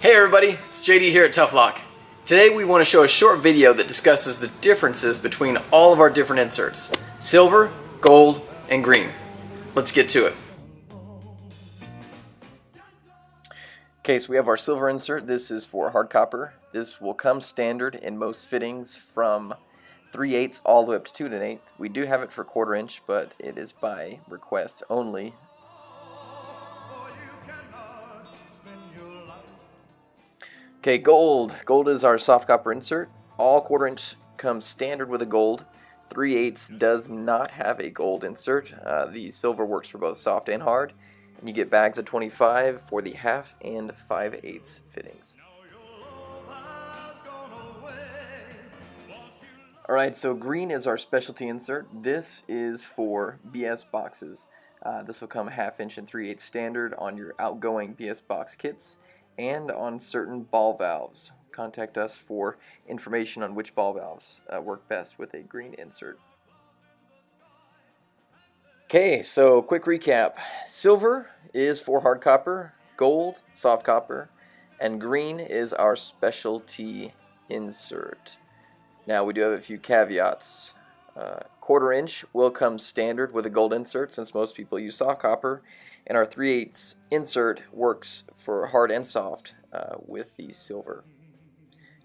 Hey everybody, it's JD here at Tufflok. Today we want to show a short video that discusses the differences between all of our different inserts: silver, gold, and green. Let's get to it. Okay, so we have our silver insert. This is for hard copper. This will come standard in most fittings from 3/8 all the way up to 2 1/8. We do have it for 1/4 inch, but it is by request only. Okay, gold. Gold is our soft copper insert. All 1/4 inch comes standard with a gold. 3/8 does not have a gold insert. The silver works for both soft and hard. And you get bags of 25 for the 1/2 and 5/8 fittings. Alright, so green is our specialty insert. This is for BS boxes. This will come 1/2 inch and 3/8 standard on your outgoing BS box kits and on certain ball valves. Contact us for information on which ball valves work best with a green insert. Okay, so quick recap. Silver is for hard copper, gold, soft copper, and green is our specialty insert. Now we do have a few caveats. 1/4 inch will come standard with a gold insert since most people use soft copper, and our 3/8 insert works for hard and soft with the silver.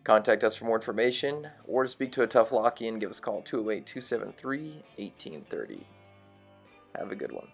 Contact us for more information or to speak to a Tufflokian, give us a call 208-273-1830. Have a good one.